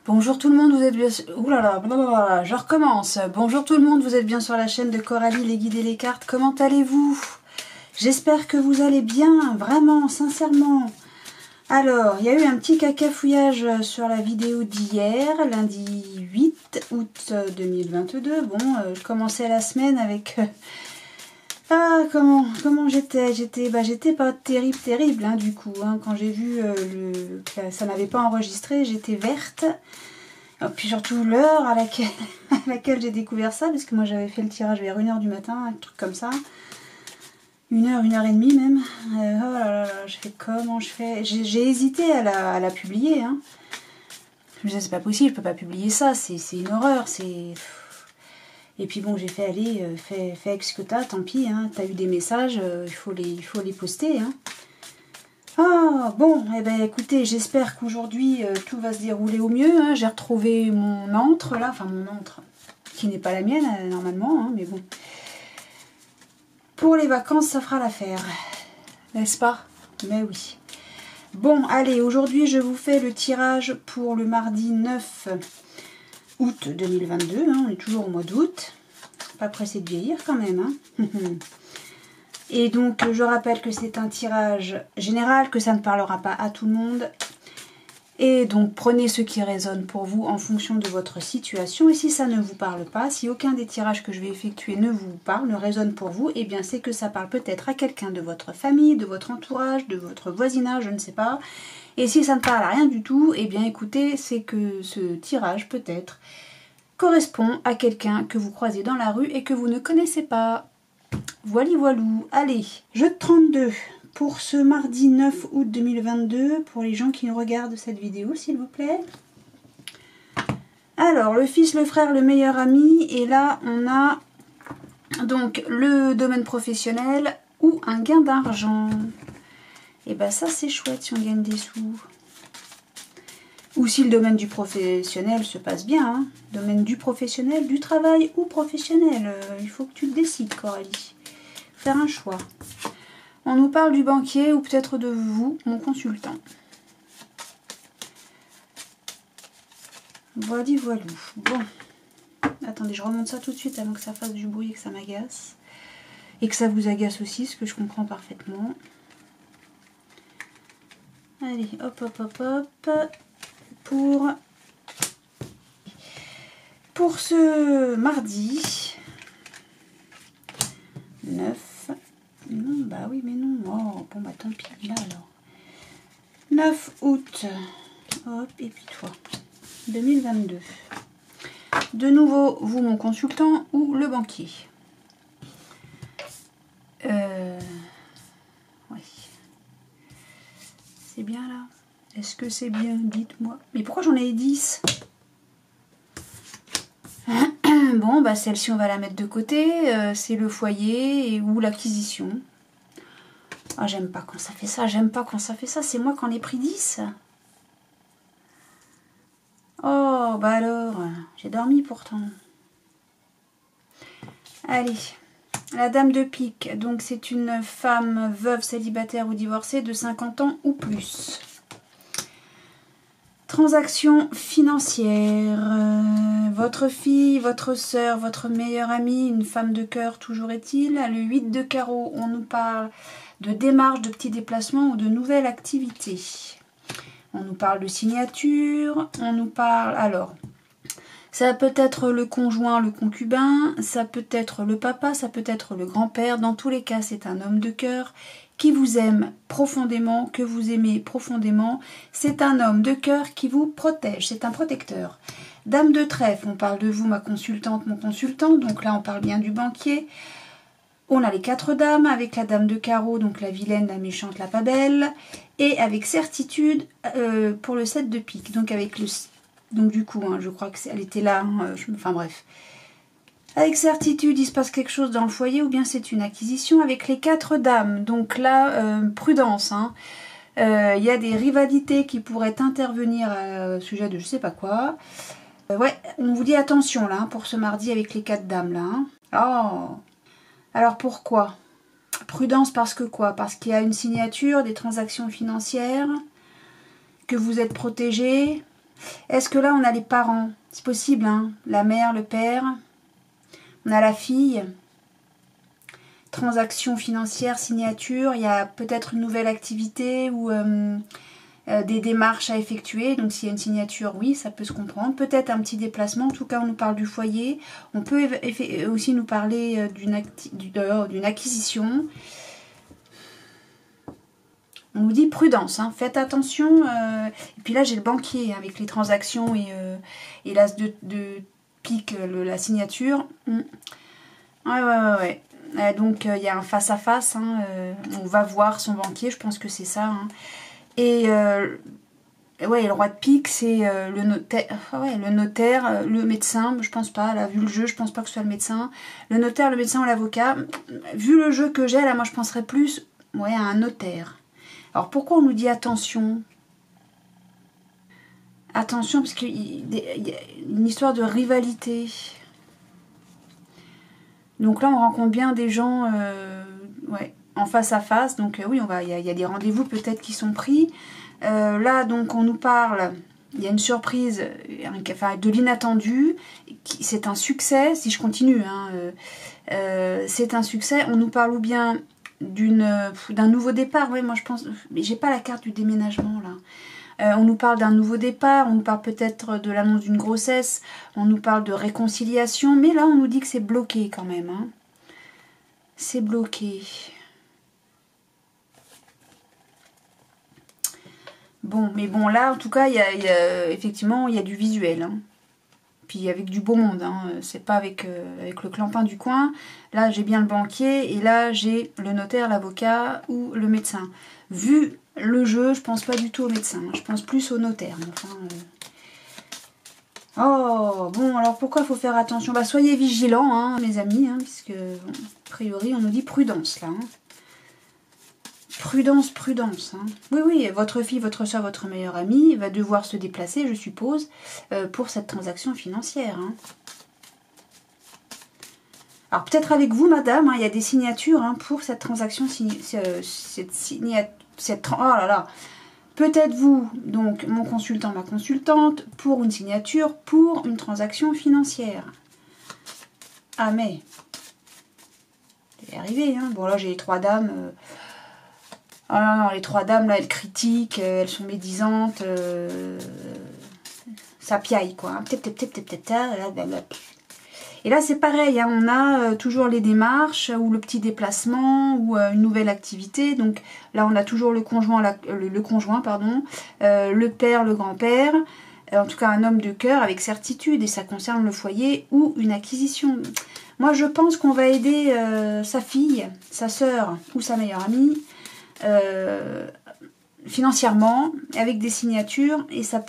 Bonjour tout le monde, vous êtes bien... Ouh là là, blablabla, je recommence. Bonjour tout le monde, vous êtes bien sur la chaîne de Coralie, les guides et les cartes. Comment allez-vous? J'espère que vous allez bien, vraiment, sincèrement. Alors, il y a eu un petit cacafouillage sur la vidéo d'hier, lundi 8 août 2022. Bon, je commençais la semaine avec... comment j'étais pas terrible hein, du coup hein. Quand j'ai vu que ça n'avait pas enregistré, j'étais verte. Et puis surtout l'heure à laquelle j'ai découvert ça, parce que moi j'avais fait le tirage vers 1h du matin, un truc comme ça. 1h et demie même. Oh là là, je fais comment je fais. J'ai hésité à la publier. Hein. Je me disais c'est pas possible, je peux pas publier ça, c'est une horreur, c'est... Et puis bon, j'ai fait aller, fais avec ce que t'as, tant pis, hein, t'as eu des messages, il faut les poster. Hein. Ah bon, eh ben écoutez, j'espère qu'aujourd'hui tout va se dérouler au mieux. Hein. J'ai retrouvé mon antre là, enfin mon antre, qui n'est pas la mienne normalement, hein, mais bon. Pour les vacances, ça fera l'affaire, n'est-ce pas? Mais oui. Bon, allez, aujourd'hui je vous fais le tirage pour le mardi 9 août 2022, hein, on est toujours au mois d'août, pas pressé de vieillir quand même. Hein. Et donc je rappelle que c'est un tirage général, que ça ne parlera pas à tout le monde. Et donc prenez ce qui résonne pour vous en fonction de votre situation. Et si ça ne vous parle pas, si aucun des tirages que je vais effectuer ne vous parle, ne résonne pour vous, eh bien c'est que ça parle peut-être à quelqu'un de votre famille, de votre entourage, de votre voisinage, je ne sais pas. Et si ça ne parle à rien du tout, eh bien écoutez, c'est que ce tirage peut-être correspond à quelqu'un que vous croisez dans la rue et que vous ne connaissez pas. Voilà, voilou. Allez, jeu de 32 pour ce mardi 9 août 2022, pour les gens qui regardent cette vidéo, s'il vous plaît. Alors, le fils, le frère, le meilleur ami, et là, on a donc le domaine professionnel ou un gain d'argent. Et ben ça, c'est chouette si on gagne des sous. Ou si le domaine du professionnel se passe bien. Hein. Domaine du professionnel, du travail ou professionnel. Il faut que tu te décides, Coralie. Faire un choix. On nous parle du banquier ou peut-être de vous, mon consultant. Voilà, voilou. Bon. Attendez, je remonte ça tout de suite avant que ça fasse du bruit et que ça m'agace. Et que ça vous agace aussi, ce que je comprends parfaitement. Allez, hop, hop, hop, hop. Pour ce mardi 9, non, bah oui, mais non, oh, bon, bah tant pis, là alors. 9 août, hop, et puis toi, 2022. De nouveau, vous, mon consultant, ou le banquier. Oui. C'est bien là? Est-ce que c'est bien? Dites-moi. Mais pourquoi j'en ai 10? Bon, bah celle-ci, on va la mettre de côté. C'est le foyer ou l'acquisition. Ah, j'aime pas quand ça fait ça. J'aime pas quand ça fait ça. C'est moi qui en ai pris 10. Oh, bah alors. J'ai dormi pourtant. Allez. La dame de pique. Donc, c'est une femme veuve, célibataire ou divorcée de 50 ans ou plus. Transaction financière, votre fille, votre soeur, votre meilleure amie, une femme de cœur toujours est-il. Le 8 de carreau, on nous parle de démarches, de petits déplacements ou de nouvelles activités. On nous parle de signature, on nous parle... Alors, ça peut être le conjoint, le concubin, ça peut être le papa, ça peut être le grand-père. Dans tous les cas, c'est un homme de cœur qui vous aime profondément, que vous aimez profondément. C'est un homme de cœur qui vous protège, c'est un protecteur. Dame de trèfle, on parle de vous, ma consultante, mon consultant, donc là on parle bien du banquier. On a les 4 dames, avec la dame de carreau, donc la vilaine, la méchante, la pas belle, et avec certitude pour le 7 de pique, donc avec le... Donc du coup, hein, je crois qu'elle était là, hein, enfin bref. Avec certitude, il se passe quelque chose dans le foyer ou bien c'est une acquisition avec les 4 dames. Donc là, prudence. Hein. Y a des rivalités qui pourraient intervenir au sujet de je sais pas quoi. Ouais, on vous dit attention là, pour ce mardi avec les 4 dames là. Hein. Oh. Alors pourquoi? Prudence parce que quoi? Parce qu'il y a une signature, des transactions financières, que vous êtes protégé. Est-ce que là, on a les parents? C'est possible, hein? La mère, le père. On a la fille. Transaction financière, signature. Il y a peut-être une nouvelle activité ou des démarches à effectuer. Donc, s'il y a une signature, oui, ça peut se comprendre. Peut-être un petit déplacement. En tout cas, on nous parle du foyer. On peut aussi nous parler d'une acquisition. On nous dit prudence, hein, faites attention. Et puis là, j'ai le banquier avec les transactions et l'as de pique, la signature. Ouais. Donc, il y a un face-à-face. Hein, on va voir son banquier, je pense que c'est ça. Hein. Et ouais, le roi de pique, c'est le notaire. Ouais, le notaire, le médecin, je pense pas. Là, vu le jeu, je pense pas que ce soit le médecin. Le notaire, le médecin ou l'avocat. Vu le jeu que j'ai, là, moi, je penserais plus à un notaire. Alors pourquoi on nous dit attention? Attention parce qu'il y a une histoire de rivalité. Donc là on rencontre bien des gens en face à face. Donc oui, il y a des rendez-vous peut-être qui sont pris. Là donc on nous parle, il y a une surprise, enfin de l'inattendu. C'est un succès, si je continue. Hein, c'est un succès. On nous parle ou bien d'un nouveau départ, ouais, moi je pense, mais j'ai pas la carte du déménagement là. On nous parle d'un nouveau départ, on nous parle peut-être de l'annonce d'une grossesse, on nous parle de réconciliation, mais là on nous dit que c'est bloqué quand même. Hein. C'est bloqué. Bon, mais bon là en tout cas, effectivement il y a du visuel. Hein. Puis avec du beau monde, hein. C'est pas avec le clampin du coin. Là, j'ai bien le banquier et là, j'ai le notaire, l'avocat ou le médecin. Vu le jeu, je pense pas du tout au médecin, je pense plus au notaire. Enfin, Oh, bon, alors pourquoi il faut faire attention? Bah, soyez vigilants, hein, mes amis, hein, puisque, bon, a priori, on nous dit prudence, là. Hein. Prudence. Hein. Oui, votre fille, votre soeur, votre meilleure amie va devoir se déplacer, je suppose, pour cette transaction financière. Hein. Alors peut-être avec vous, madame, hein, il y a des signatures hein, pour cette transaction, oh là là. Peut-être vous, donc mon consultant, ma consultante, pour une signature, pour une financière. Ah mais, c'est arrivé, hein. Bon là j'ai les trois dames. Oh non, les trois dames, là, elles critiquent, elles sont médisantes. Ça piaille, quoi. Hein. Et là, c'est pareil. Hein, on a toujours les démarches, ou le petit déplacement, ou une nouvelle activité. Donc là, on a toujours le conjoint, le père, le grand-père. En tout cas, un homme de cœur avec certitude. Et ça concerne le foyer ou une acquisition. Moi, je pense qu'on va aider sa fille, sa sœur ou sa meilleure amie. Financièrement, avec des signatures et ça.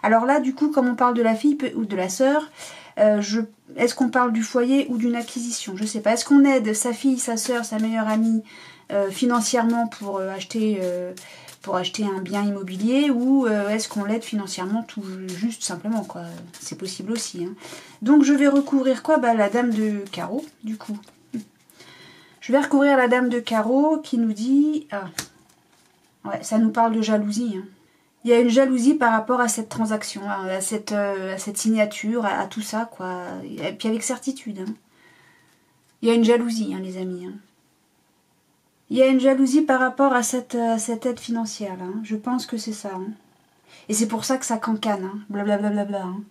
Alors là, du coup, comme on parle de la fille ou de la sœur, est-ce qu'on parle du foyer ou d'une acquisition? Je sais pas. Est-ce qu'on aide sa fille, sa sœur, sa meilleure amie financièrement pour acheter un bien immobilier ou est-ce qu'on l'aide financièrement tout juste simplement quoi? C'est possible aussi. Hein. Donc je vais recouvrir quoi? Bah la dame de carreau du coup. Je vais recouvrir la dame de carreau qui nous dit... Ah, ouais, ça nous parle de jalousie. Hein. Il y a une jalousie par rapport à cette transaction, à cette signature, à tout ça, quoi. Et puis avec certitude. Hein. Il y a une jalousie, hein, les amis. Hein. Il y a une jalousie par rapport à cette aide financière, là. Hein. Je pense que c'est ça. Hein. Et c'est pour ça que ça cancane, hein. Blablabla. Hein.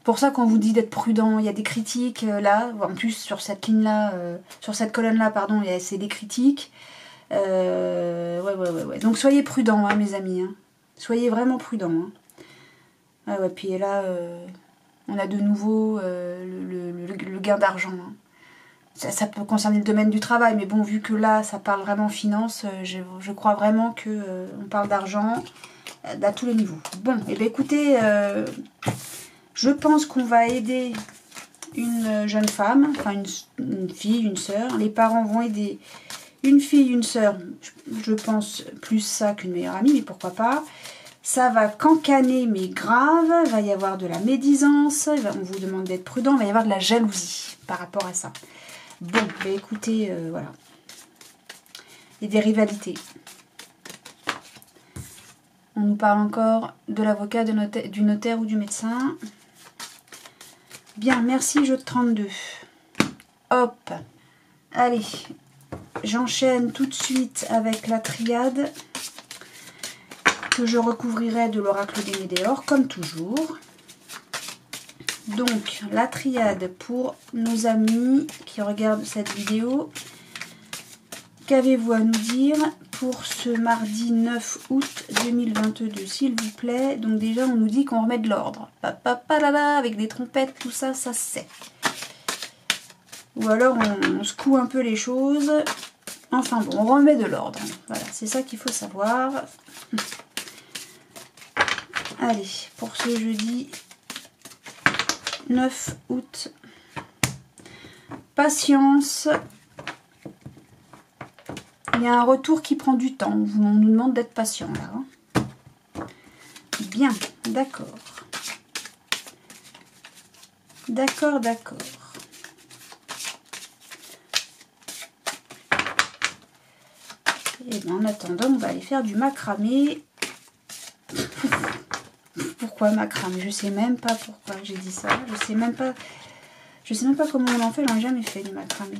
Pour ça qu'on vous dit d'être prudent, il y a des critiques là, en plus sur cette ligne-là, sur cette colonne-là, pardon, c'est des critiques. Ouais. Donc soyez prudents, hein, mes amis. Hein. Soyez vraiment prudents. Hein. Ouais, puis là, on a de nouveau le gain d'argent. Hein. Ça peut concerner le domaine du travail, mais bon, vu que là, ça parle vraiment finance, je crois vraiment qu'on parle d'argent à tous les niveaux. Bon, et bien écoutez... je pense qu'on va aider une jeune femme, enfin une fille, une sœur. Les parents vont aider une fille, une sœur. Je pense plus ça qu'une meilleure amie, mais pourquoi pas. Ça va cancaner, mais grave. Il va y avoir de la médisance. On vous demande d'être prudent. Il va y avoir de la jalousie par rapport à ça. Bon, bah écoutez, voilà. Et des rivalités. On nous parle encore de l'avocat, du notaire ou du médecin. Bien, merci, jeu de 32. Hop. Allez, j'enchaîne tout de suite avec la triade que je recouvrirai de l'oracle des Médéors, comme toujours. Donc, la triade pour nos amis qui regardent cette vidéo. Qu'avez-vous à nous dire pour ce mardi 9 août 2022, s'il vous plaît? Donc déjà, on nous dit qu'on remet de l'ordre. Avec des trompettes, tout ça, ça c'est. Ou alors, on secoue un peu les choses. Enfin bon, on remet de l'ordre. Voilà, c'est ça qu'il faut savoir. Allez, pour ce jeudi 9 août. Patience. Il y a un retour qui prend du temps. On nous demande d'être patient là. Bien, d'accord. D'accord, d'accord. Et bien en attendant, on va aller faire du macramé. Pourquoi macramé? Je sais même pas pourquoi j'ai dit ça. Je sais même pas comment on en fait. J'en ai jamais fait du macramé.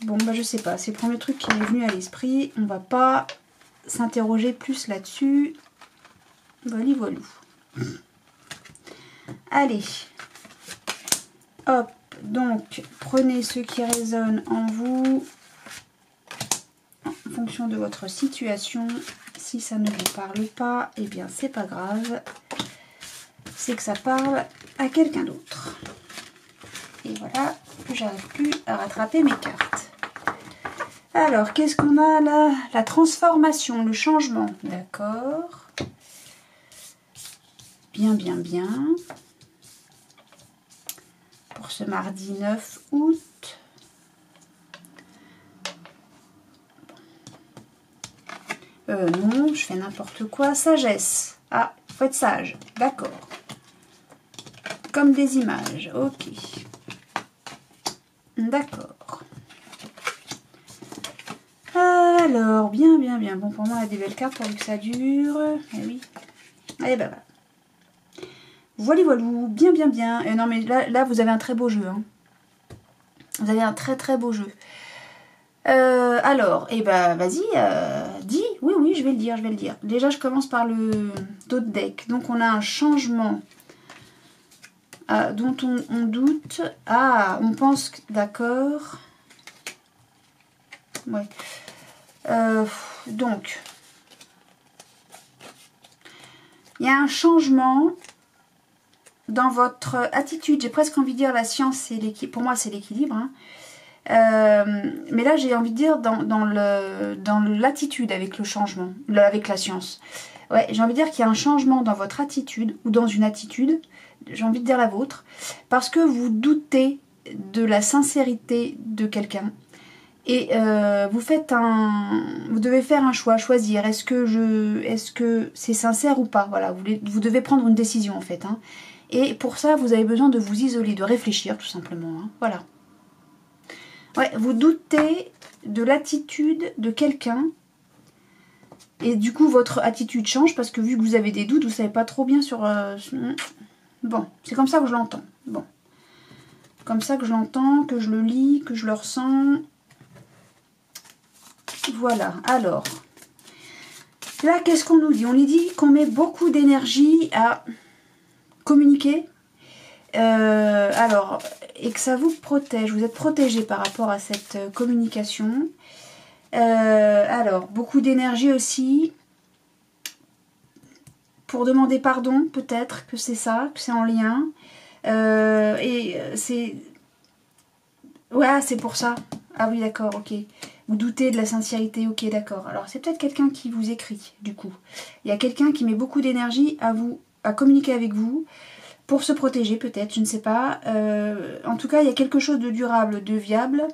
Bon, bah je sais pas, c'est le premier truc qui m'est venu à l'esprit. On va pas s'interroger plus là-dessus. Voilà, voilà. Allez. Hop, donc, prenez ce qui résonne en vous. En fonction de votre situation. Si ça ne vous parle pas, eh bien, c'est pas grave. C'est que ça parle à quelqu'un d'autre. Et voilà, j'arrive plus à rattraper mes cartes. Alors, qu'est-ce qu'on a là? La transformation, le changement. D'accord. Bien, bien, bien. Pour ce mardi 9 août. Non, je fais n'importe quoi. Sagesse. Ah, il faut être sage. D'accord. Comme des images. Ok. D'accord. Alors, bien, bien, bien. Bon, pour moi, il y a des belles cartes pourvu que ça dure. Eh oui. Allez, bah, bah. Voilà, voilà. Bien, bien, bien. Non, mais là, vous avez un très beau jeu. Hein. Vous avez un très, très beau jeu. Alors, eh ben, vas-y, dis. Oui, oui, je vais le dire, je vais le dire. Déjà, je commence par le d'autres deck. Donc, on a un changement dont on doute. Ah, on pense, d'accord. Ouais. Donc, il y a un changement dans votre attitude. J'ai presque envie de dire la science, c'est l'équilibre. Pour moi, c'est l'équilibre. Hein. Mais là, j'ai envie de dire dans l'attitude avec le changement, avec la science. Ouais, j'ai envie de dire qu'il y a un changement dans votre attitude ou dans une attitude. J'ai envie de dire la vôtre, parce que vous doutez de la sincérité de quelqu'un. Et vous devez faire un choix, choisir. Est-ce que c'est sincère ou pas? Voilà, vous devez prendre une décision en fait. Hein. Et pour ça, vous avez besoin de vous isoler, de réfléchir tout simplement. Hein. Voilà. Ouais, vous doutez de l'attitude de quelqu'un. Et du coup, votre attitude change parce que vu que vous avez des doutes, vous ne savez pas trop bien sur... Bon, c'est comme ça que je l'entends. Bon. Comme ça que je l'entends, que je le lis, que je le ressens. Voilà, alors. Là, qu'est-ce qu'on nous dit? On nous dit qu'on met beaucoup d'énergie à communiquer. Alors, et que ça vous protège. Vous êtes protégé par rapport à cette communication. Alors, beaucoup d'énergie aussi. Pour demander pardon, peut-être que c'est ça, que c'est en lien. Et c'est... Ouais, c'est pour ça. Ah oui, d'accord, ok. Vous doutez de la sincérité, ok, d'accord. Alors, c'est peut-être quelqu'un qui vous écrit, du coup. Il y a quelqu'un qui met beaucoup d'énergie à communiquer avec vous, pour se protéger, peut-être, je ne sais pas. En tout cas, il y a quelque chose de durable, de viable.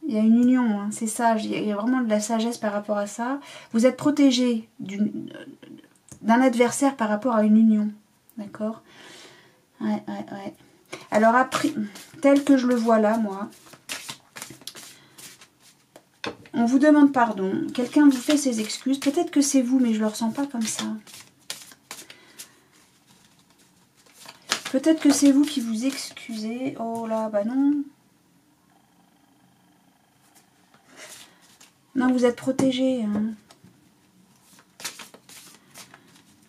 Il y a une union, hein, c'est sage. Il y a vraiment de la sagesse par rapport à ça. Vous êtes protégé d'un adversaire par rapport à une union. D'accord? Ouais. Alors après, tel que je le vois là, moi, On vous demande pardon. Quelqu'un vous fait ses excuses. Peut-être que c'est vous, mais je ne le ressens pas comme ça. Peut-être que c'est vous qui vous excusez. Oh là, bah non. Non, vous êtes protégé. Hein.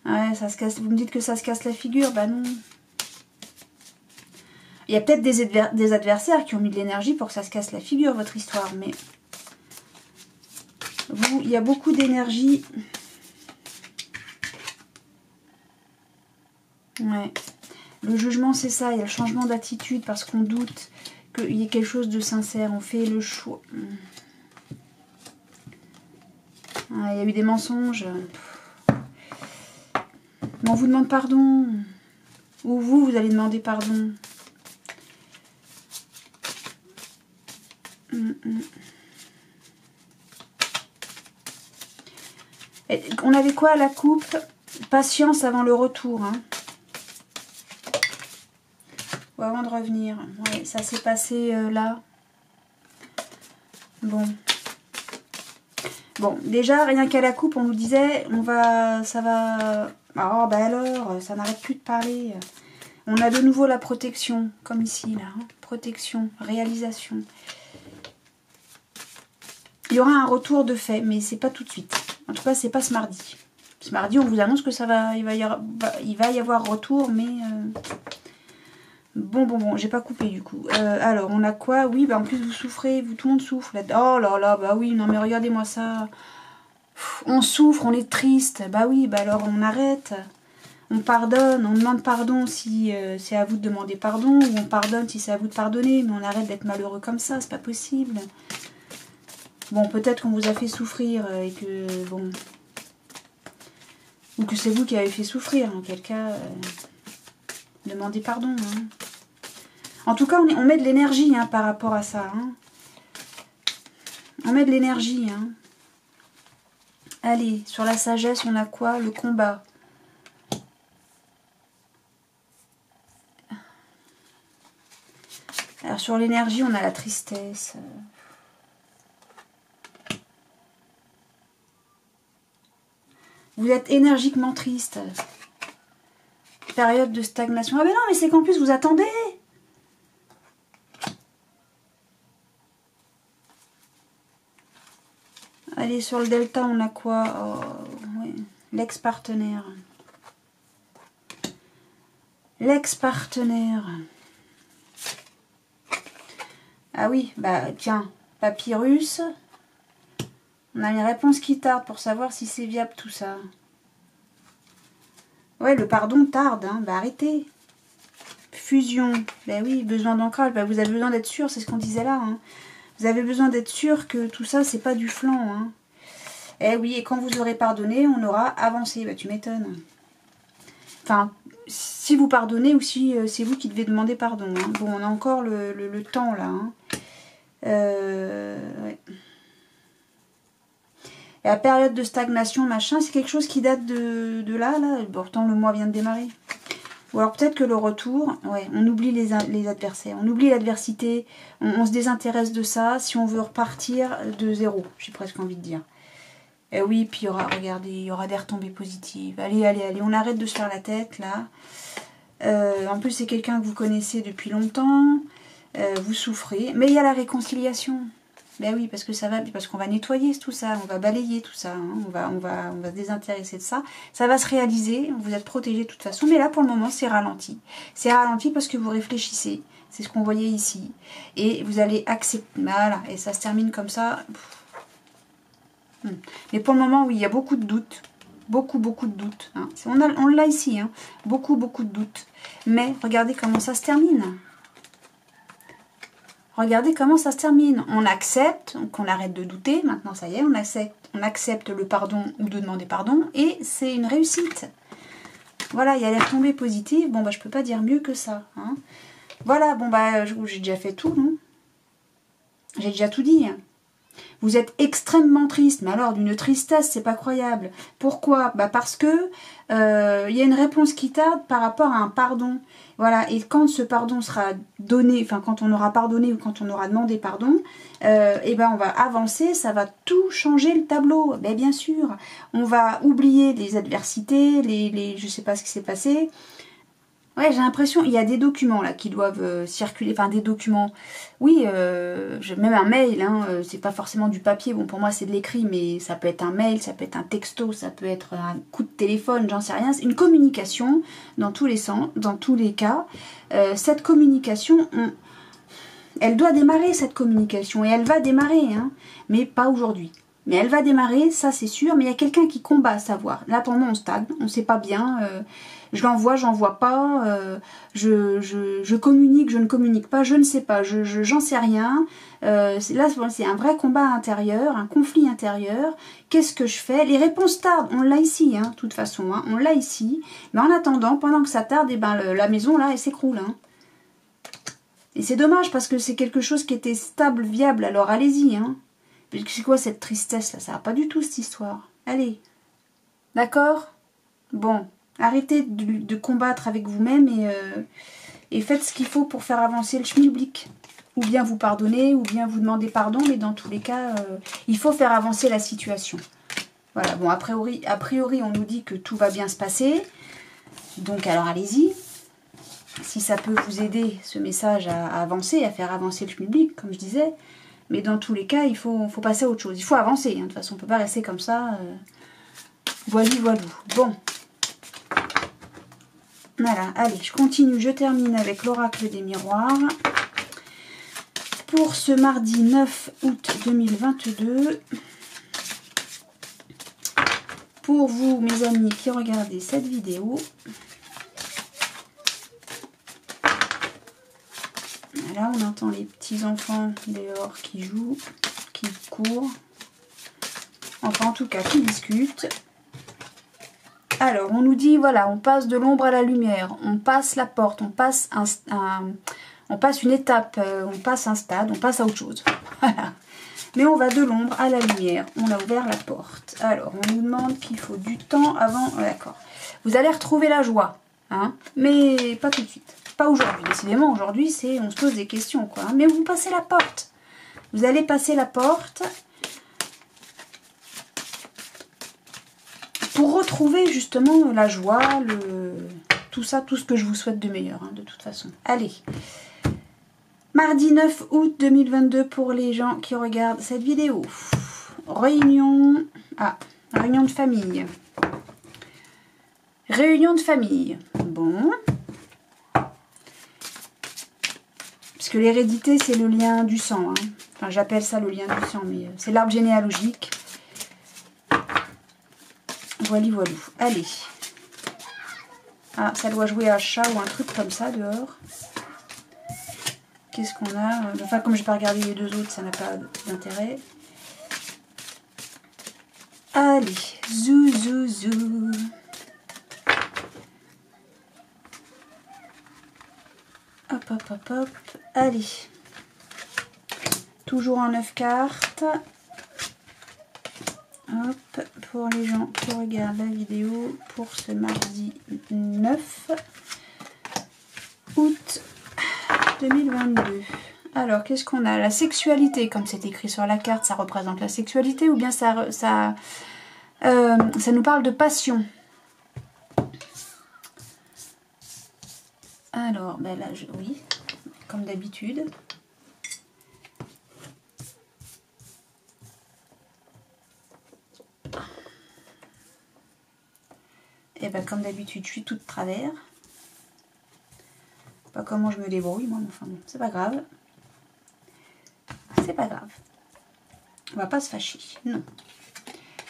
Ouais, ça se casse. Vous me dites que ça se casse la figure. Bah non. Il y a peut-être des adversaires qui ont mis de l'énergie pour que ça se casse la figure, votre histoire. Mais vous, il y a beaucoup d'énergie. Ouais. Le jugement, c'est ça. Il y a le changement d'attitude parce qu'on doute qu'il y ait quelque chose de sincère. On fait le choix. Ah, il y a eu des mensonges. Mais on vous demande pardon. Ou vous allez demander pardon. Et on avait quoi à la coupe? Patience avant le retour. Hein. Ou avant de revenir. Ouais, ça s'est passé là. Bon. Bon, déjà, rien qu'à la coupe, on nous disait, ça va... Oh, bah alors, ça n'arrête plus de parler. On a de nouveau la protection, comme ici, là. Hein. Protection, réalisation. Il y aura un retour de fait, mais c'est pas tout de suite. En tout cas, c'est pas ce mardi. Ce mardi, on vous annonce que il va y avoir retour, mais... Bon, j'ai pas coupé du coup. Alors, on a quoi? Oui, bah en plus vous souffrez, tout le monde souffre. Là. Oh là là, bah oui, non mais regardez-moi ça. On souffre, on est triste. Bah oui, bah alors on arrête. On pardonne, on demande pardon si c'est à vous de demander pardon, ou on pardonne si c'est à vous de pardonner, mais on arrête d'être malheureux comme ça, c'est pas possible. Bon, peut-être qu'on vous a fait souffrir et que, bon... Ou que c'est vous qui avez fait souffrir, en quel cas... Demandez pardon. Hein. En tout cas, on met de l'énergie hein, par rapport à ça. Hein. On met de l'énergie. Hein. Allez, sur la sagesse, on a quoi? Le combat. Alors, sur l'énergie, on a la tristesse. Vous êtes énergiquement triste. Période de stagnation. Ah mais non, mais c'est qu'en plus, vous attendez. Allez, sur le delta, on a quoi? Oh, ouais. L'ex-partenaire. L'ex-partenaire. Ah oui, bah tiens, papyrus. On a une réponse qui tarde pour savoir si c'est viable tout ça. Ouais, le pardon tarde, hein. Bah arrêtez. Fusion. Bah oui, besoin d'ancrage. Bah vous avez besoin d'être sûr, c'est ce qu'on disait là. Hein. Vous avez besoin d'être sûr que tout ça, c'est pas du flan. Hein. Eh oui, et quand vous aurez pardonné, on aura avancé. Bah tu m'étonnes. Enfin, si vous pardonnez ou si c'est vous qui devez demander pardon. Hein. Bon, on a encore le temps là. Hein. Ouais. Et la période de stagnation, machin, c'est quelque chose qui date de là. Pourtant, le mois vient de démarrer. Ou alors peut-être que le retour, ouais, on oublie les adversaires, on oublie l'adversité, on se désintéresse de ça si on veut repartir de zéro, j'ai presque envie de dire. Et oui, puis il y aura, regardez, il y aura des retombées positives. Allez, on arrête de se faire la tête, là. En plus, c'est quelqu'un que vous connaissez depuis longtemps, vous souffrez, mais il y a la réconciliation. Ben oui, parce que ça va, parce qu'on va nettoyer tout ça, on va balayer tout ça, hein, on va se désintéresser de ça. Ça va se réaliser, vous êtes protégés de toute façon, mais là pour le moment c'est ralenti. C'est ralenti parce que vous réfléchissez, c'est ce qu'on voyait ici. Et vous allez accepter, voilà, et ça se termine comme ça. Mais pour le moment, oui, il y a beaucoup de doutes, beaucoup de doutes. Hein. On l'a ici, hein, beaucoup de doutes. Mais regardez comment ça se termine. Regardez comment ça se termine. On accepte qu'on arrête de douter. Maintenant, ça y est, on accepte le pardon ou de demander pardon. Et c'est une réussite. Voilà, il y a les retombées positives. Bon, bah, je peux pas dire mieux que ça. Hein. Voilà, bon, bah, j'ai déjà fait tout, non? J'ai déjà tout dit. Vous êtes extrêmement triste, mais alors d'une tristesse, c'est pas croyable. Pourquoi? Bah parce que y a une réponse qui tarde par rapport à un pardon. Voilà, et quand ce pardon sera donné, enfin quand on aura pardonné ou quand on aura demandé pardon, et ben on va avancer, ça va tout changer le tableau. Ben bien sûr, on va oublier les adversités, je sais pas ce qui s'est passé. Ouais, j'ai l'impression, il y a des documents là qui doivent circuler, enfin des documents, oui, même un mail, hein, c'est pas forcément du papier, bon pour moi c'est de l'écrit, mais ça peut être un mail, ça peut être un texto, ça peut être un coup de téléphone, j'en sais rien, c'est une communication dans tous les sens, dans tous les cas. Cette communication, elle doit démarrer cette communication, et elle va démarrer, hein, mais pas aujourd'hui. Mais elle va démarrer, ça c'est sûr, mais il y a quelqu'un qui combat à savoir. Là pour moi on stagne, on sait pas bien, je l'envoie, j'en vois pas, je communique, je ne communique pas, je ne sais pas, j'en sais rien. Là c'est un vrai combat intérieur, un conflit intérieur. Qu'est-ce que je fais? Les réponses tardent, on l'a ici, hein, de toute façon, hein, on l'a ici. Mais en attendant, pendant que ça tarde, eh ben, la maison là elle s'écroule. Hein. Et c'est dommage parce que c'est quelque chose qui était stable, viable, alors allez-y, hein. C'est quoi cette tristesse là? Ça va pas du tout cette histoire. Allez. D'accord? Bon. Arrêtez de combattre avec vous-même et faites ce qu'il faut pour faire avancer le schmilblick. Ou bien vous pardonnez, ou bien vous demandez pardon, mais dans tous les cas, il faut faire avancer la situation. Voilà, bon, a priori, on nous dit que tout va bien se passer. Donc alors allez-y. Si ça peut vous aider, ce message, à avancer, à faire avancer le schmilblick, comme je disais. Mais dans tous les cas, il faut passer à autre chose. Il faut avancer. Hein. De toute façon, on ne peut pas rester comme ça. Voilà. Bon. Voilà. Allez, je continue. Je termine avec l'oracle des miroirs. Pour ce mardi 9 août 2022. Pour vous, mes amis, qui regardez cette vidéo. Là, on entend les petits enfants dehors qui jouent, qui courent. Enfin, en tout cas, qui discutent. Alors, on nous dit, voilà, on passe de l'ombre à la lumière. On passe la porte, on passe on passe une étape, on passe un stade, on passe à autre chose. Voilà. Mais on va de l'ombre à la lumière. On a ouvert la porte. Alors, on nous demande qu'il faut du temps avant... D'accord. Vous allez retrouver la joie, hein, mais pas tout de suite. Pas aujourd'hui, décidément, aujourd'hui, c'est on se pose des questions, quoi. Hein. Mais vous passez la porte. Vous allez passer la porte pour retrouver justement la joie, tout ça, tout ce que je vous souhaite de meilleur, hein, de toute façon. Allez, mardi 9 août 2022 pour les gens qui regardent cette vidéo. Réunion, réunion de famille. Réunion de famille, bon... Parce que l'hérédité, c'est le lien du sang. Hein. Enfin, j'appelle ça le lien du sang, mais c'est l'arbre généalogique. Voilà. Allez. Ah, ça doit jouer à chat ou un truc comme ça dehors. Qu'est-ce qu'on a? Enfin, comme je n'ai pas regardé les deux autres, ça n'a pas d'intérêt. Allez. Zou. Hop. Allez. Toujours en 9 cartes. Hop. Pour les gens qui regardent la vidéo pour ce mardi 9 août 2022. Alors, qu'est-ce qu'on a? La sexualité, comme c'est écrit sur la carte, ça représente la sexualité ou bien ça nous parle de passion? Alors, ben là, oui, comme d'habitude. Et ben comme d'habitude, je suis toute travers. Pas comment je me débrouille, moi, mais enfin bon, c'est pas grave. C'est pas grave. On va pas se fâcher, non.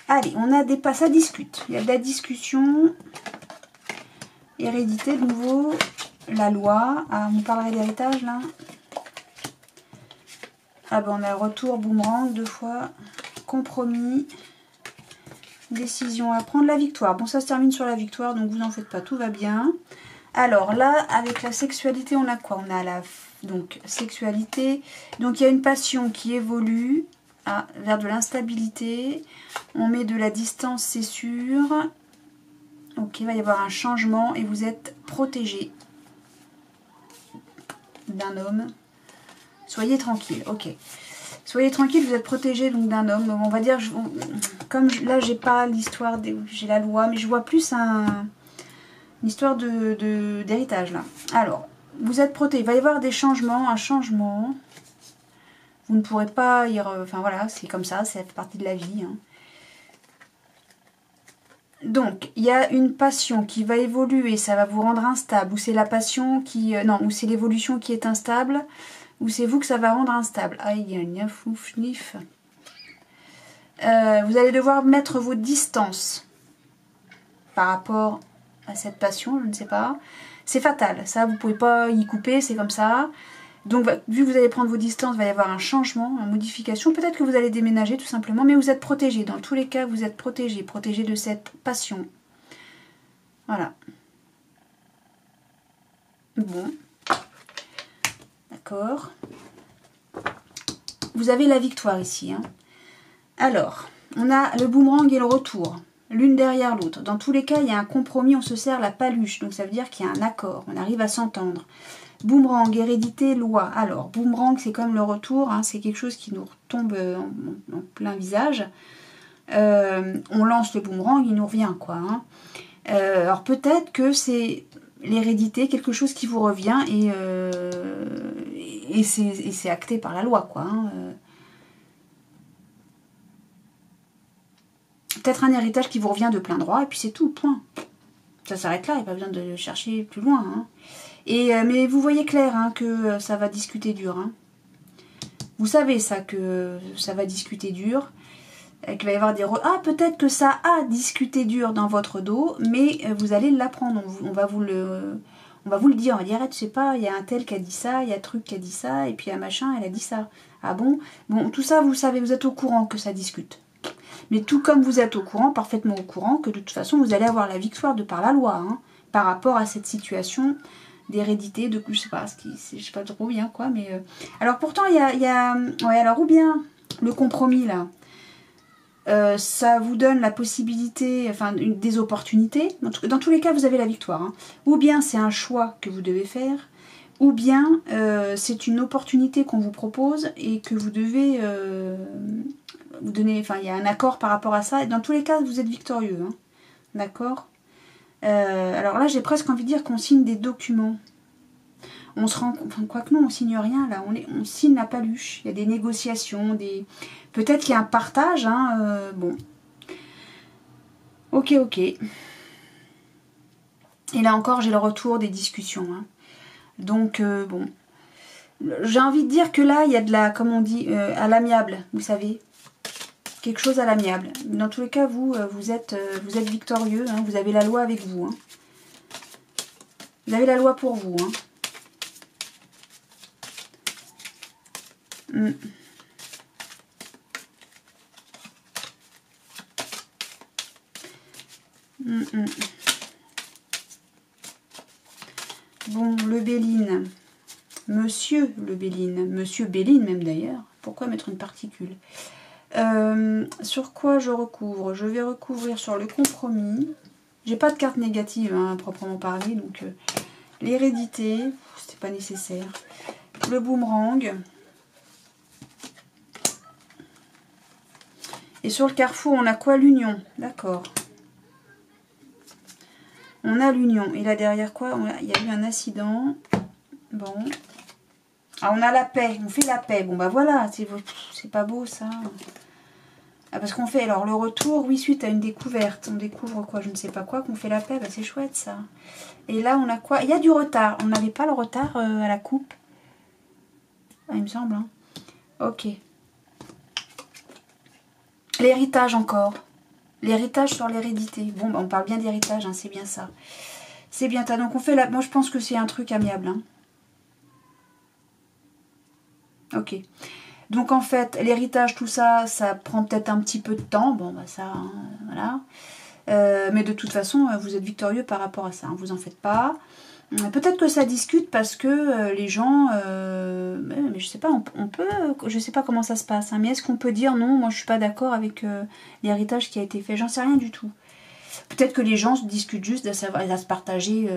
Allez, on a des pas, ça discute. Il y a de la discussion. Hérédité de nouveau. La loi. Ah, on parlerait d'héritage là. Ah ben on a retour, boomerang, 2 fois. Compromis. Décision à prendre, la victoire. Bon, ça se termine sur la victoire, donc vous en faites pas, tout va bien. Alors là, avec la sexualité, on a quoi? On a la donc sexualité. Donc il y a une passion qui évolue. vers de l'instabilité. On met de la distance, c'est sûr. Ok, il va y avoir un changement et vous êtes protégé d'un homme. Soyez tranquille, ok. Soyez tranquille, vous êtes protégé donc d'un homme. On va dire, comme là j'ai pas l'histoire, j'ai la loi, mais je vois plus une histoire d'héritage là. Alors, vous êtes protégé, il va y avoir des changements, un changement. Vous ne pourrez pas y... Enfin voilà, c'est comme ça fait partie de la vie. Hein. Donc, il y a une passion qui va évoluer, ça va vous rendre instable. Ou c'est la passion qui... non, ou c'est l'évolution qui est instable. Ou c'est vous que ça va rendre instable. Aïe, il y a une nif. Vous allez devoir mettre vos distances par rapport à cette passion, je ne sais pas. C'est fatal, ça, vous ne pouvez pas y couper, c'est comme ça. Donc, vu que vous allez prendre vos distances, il va y avoir un changement, une modification. Peut-être que vous allez déménager tout simplement, mais vous êtes protégé. Dans tous les cas, vous êtes protégé de cette passion. Voilà. Bon. D'accord. Vous avez la victoire ici. Hein. Alors, on a le boomerang et le retour. L'une derrière l'autre. Dans tous les cas, il y a un compromis, on se sert la paluche. Donc ça veut dire qu'il y a un accord. On arrive à s'entendre. Boomerang, hérédité, loi. Alors, boomerang, c'est comme le retour, hein, c'est quelque chose qui nous retombe en plein visage. On lance le boomerang, il nous revient, quoi. Hein. Alors, peut-être que c'est l'hérédité, quelque chose qui vous revient et c'est acté par la loi, quoi. Hein. Peut-être un héritage qui vous revient de plein droit, et puis c'est tout, point. Ça s'arrête là, il n'y a pas besoin de chercher plus loin, hein. Mais vous voyez clair hein, que ça va discuter dur. Hein. Vous savez ça, que ça va discuter dur. Qu'il va y avoir des... Ah, peut-être que ça a discuté dur dans votre dos, mais vous allez l'apprendre. On va vous le dire. On va dire, tu sais pas, il y a un tel qui a dit ça, il y a un truc qui a dit ça, et puis un machin, elle a dit ça. Ah bon? Bon, tout ça, vous savez, vous êtes au courant que ça discute. Mais tout comme vous êtes au courant, parfaitement au courant, que de toute façon, vous allez avoir la victoire de par la loi, hein, par rapport à cette situation d'hérédité, de je sais pas, je sais pas trop bien quoi, mais alors pourtant il y a ouais, alors ou bien le compromis là, ça vous donne la possibilité, enfin des opportunités. Dans tous les cas, vous avez la victoire. Hein. Ou bien c'est un choix que vous devez faire, ou bien c'est une opportunité qu'on vous propose et que vous devez vous donner. Enfin, il y a un accord par rapport à ça. Et dans tous les cas, vous êtes victorieux. Hein. D'accord. Alors là, j'ai presque envie de dire qu'on signe des documents. On se rend compte, enfin, quoique non, on signe rien là. On signe la paluche. Il y a des négociations, peut-être qu'il y a un partage. Hein, bon. Ok. Et là encore, j'ai le retour des discussions. Hein. Donc, bon. J'ai envie de dire que là, il y a de la, comme on dit, à l'amiable, vous savez. Quelque chose à l'amiable. Dans tous les cas, vous êtes victorieux. Hein, vous avez la loi avec vous. Hein. Vous avez la loi pour vous. Hein. Bon, le Béline. Monsieur le Béline. Monsieur Béline même d'ailleurs. Pourquoi mettre une particule? Sur quoi je recouvre? Je vais recouvrir sur le compromis. J'ai pas de carte négative hein, à proprement parler. Donc l'hérédité, c'était pas nécessaire. Le boomerang. Et sur le carrefour, on a quoi? L'union. D'accord. On a l'union. Et là derrière quoi? Il y a eu un accident. Bon. Ah, on a la paix. On fait la paix. Bon bah voilà. C'est pas beau ça. Ah, parce qu'on fait alors le retour, oui, suite à une découverte. On découvre quoi? Je ne sais pas quoi. Qu'on fait la paix. Bah c'est chouette ça. Et là on a quoi? Il y a du retard. On n'avait pas le retard à la coupe. Ah, il me semble. Hein. Ok. L'héritage encore. L'héritage sur l'hérédité. Bon, bah, on parle bien d'héritage, hein, c'est bien ça. C'est bien ça. Donc on fait la... Moi je pense que c'est un truc amiable. Hein. Ok. Donc en fait, l'héritage, tout ça, ça prend peut-être un petit peu de temps. Bon, bah ça, hein, voilà. Mais de toute façon, vous êtes victorieux par rapport à ça, hein, vous en faites pas. Peut-être que ça discute parce que les gens, mais je sais pas, on peut, je sais pas comment ça se passe, hein, mais est-ce qu'on peut dire non, moi je suis pas d'accord avec l'héritage qui a été fait, j'en sais rien du tout. Peut-être que les gens se discutent juste à se partager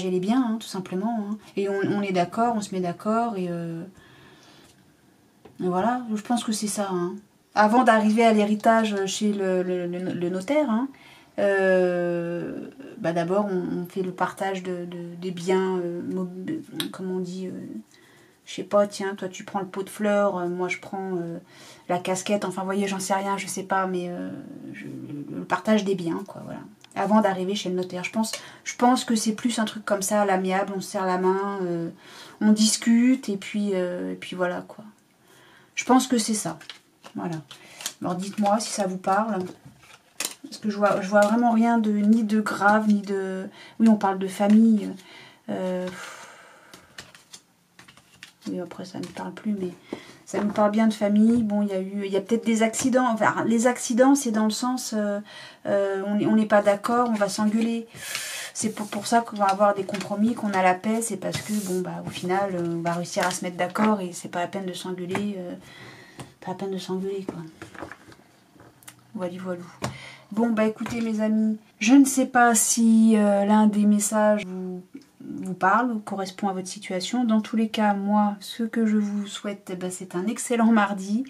les biens, hein, tout simplement, hein. Et on est d'accord, on se met d'accord, et voilà, je pense que c'est ça, hein. Avant d'arriver à l'héritage chez le notaire, hein, d'abord on fait le partage des biens, comme on dit, je sais pas, tiens, toi tu prends le pot de fleurs, moi je prends la casquette, enfin vous voyez, j'en sais rien, je sais pas, mais le partage des biens, quoi, voilà. Avant d'arriver chez le notaire, je pense que c'est plus un truc comme ça, à l'amiable, on se serre la main, on discute, et puis voilà, quoi. Je pense que c'est ça, voilà. Alors dites-moi si ça vous parle. Parce que je vois vraiment rien ni de grave, ni de... Oui, on parle de famille. Oui, après, ça ne me parle plus, mais ça nous parle bien de famille. Bon, il y a peut-être des accidents. Enfin, les accidents, c'est dans le sens... on n'est pas d'accord, on va s'engueuler. C'est pour ça qu'on va avoir des compromis, qu'on a la paix. C'est parce que, bon, au final, on va réussir à se mettre d'accord et c'est pas la peine de s'engueuler. Pas la peine de s'engueuler, quoi. Voilà, voilà. Bon, écoutez mes amis, je ne sais pas si l'un des messages vous parle ou correspond à votre situation. Dans tous les cas, moi, ce que je vous souhaite, c'est un excellent mardi,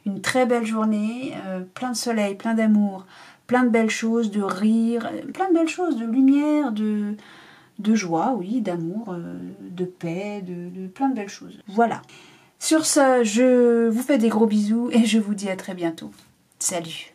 une très belle journée, plein de soleil, plein d'amour, plein de belles choses, de rire, plein de belles choses, de lumière, de joie, oui, d'amour, de paix, de plein de belles choses. Voilà. Sur ce, je vous fais des gros bisous et je vous dis à très bientôt. Salut!